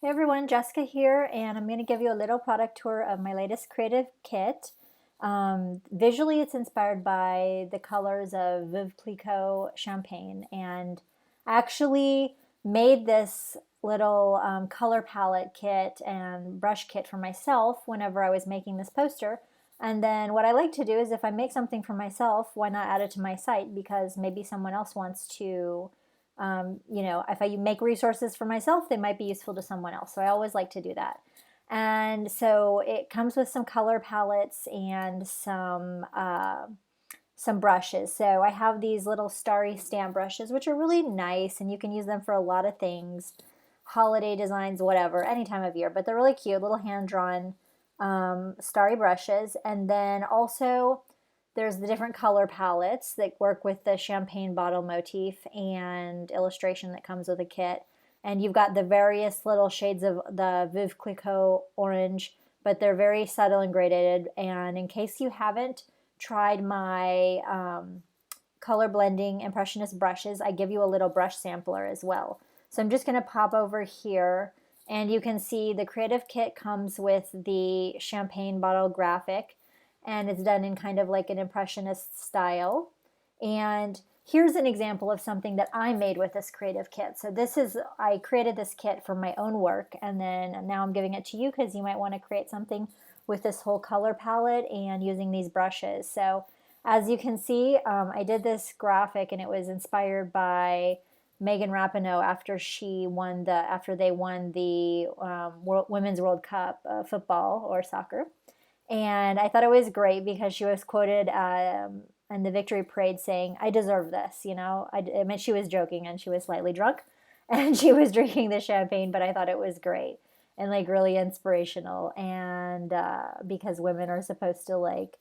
Hey everyone, Jessica here, and I'm going to give you a little product tour of my latest creative kit. Visually, it's inspired by the colors of Veuve Clicquot champagne, and I actually made this little color palette kit and brush kit for myself whenever I was making this poster. And then what I like to do is if I make something for myself, why not add it to my site? Because maybe someone else wants to if I make resources for myself, they might be useful to someone else. So I always like to do that. And so it comes with some color palettes and some brushes. So I have these little starry stamp brushes, which are really nice, and you can use them for a lot of things, holiday designs, whatever, any time of year. But they're really cute, little hand-drawn starry brushes. And then also there's the different color palettes that work with the champagne bottle motif and illustration that comes with the kit. And you've got the various little shades of the Veuve Clicquot orange, but they're very subtle and gradated. And in case you haven't tried my color blending Impressionist brushes, I give you a little brush sampler as well. So I'm just going to pop over here, and you can see the creative kit comes with the champagne bottle graphic, and it's done in kind of like an impressionist style. And here's an example of something that I made with this creative kit. So I created this kit for my own work, and then now I'm giving it to you because you might want to create something with this whole color palette and using these brushes. So as you can see, I did this graphic, and it was inspired by Megan Rapinoe after they won the Women's World Cup football or soccer. And I thought it was great because she was quoted in the victory parade saying, "I deserve this." I mean, she was joking and she was slightly drunk and she was drinking the champagne, but I thought it was great and like really inspirational. And because women are supposed to like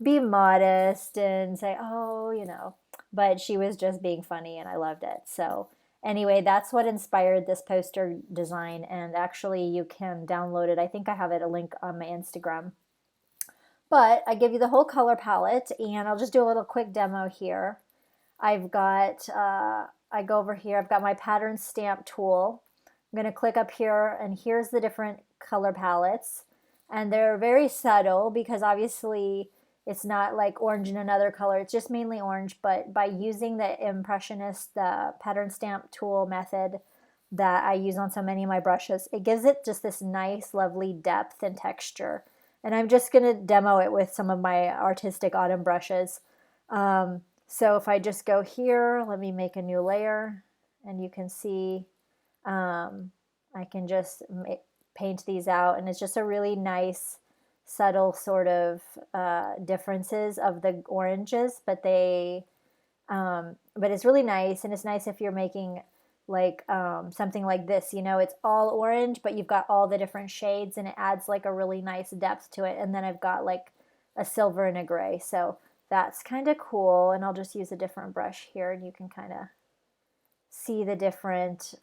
be modest and say, oh, but she was just being funny and I loved it. So anyway, that's what inspired this poster design. And actually, you can download it. I think I have a link on my Instagram. But I give you the whole color palette, and I'll just do a little quick demo here. I go over here, I've got my pattern stamp tool. I'm going to click up here, and here's the different color palettes. And they're very subtle because obviously it's not like orange in another color. It's just mainly orange, but by using the Impressionist, the pattern stamp tool method that I use on so many of my brushes, it gives it just this nice, lovely depth and texture. And I'm just going to demo it with some of my artistic autumn brushes. So if I just go here, let me make a new layer, and you can see I can just paint these out, and it's just a really nice, subtle sort of differences of the oranges, but it's really nice, and it's nice if you're making like something like this, it's all orange, but you've got all the different shades, and it adds like a really nice depth to it. And then I've got like a silver and a gray, so that's kind of cool. And I'll just use a different brush here, and you can kind of see the different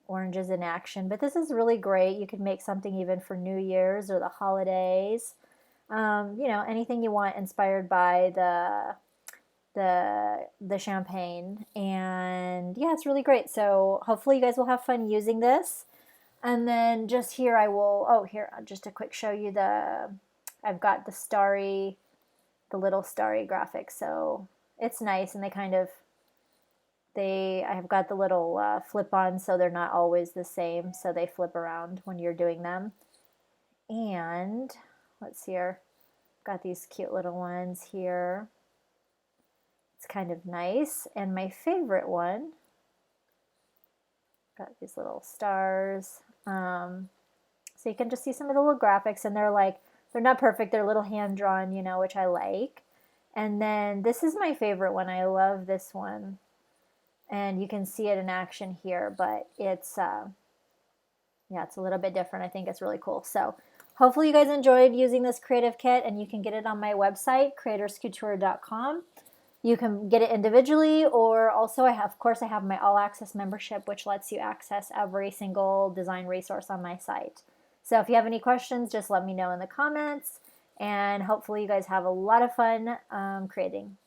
oranges in action. But this is really great. You could make something even for New Year's or the holidays. Anything you want inspired by the champagne. And yeah, it's really great. So hopefully you guys will have fun using this. And then just here just to quick show you I've got the little starry graphic. So it's nice, and I have got the little flip on, so they're not always the same. So they flip around when you're doing them. And let's see here. Got these cute little ones here. It's kind of nice. And my favorite one, got these little stars. So you can just see some of the little graphics, and they're not perfect. They're a little hand drawn, which I like. And then this is my favorite one. I love this one. And you can see it in action here, but it's a little bit different. I think it's really cool. So hopefully you guys enjoyed using this creative kit, and you can get it on my website, creatorscouture.com. You can get it individually, or also I have my all access membership, which lets you access every single design resource on my site. So if you have any questions, just let me know in the comments, and hopefully you guys have a lot of fun creating.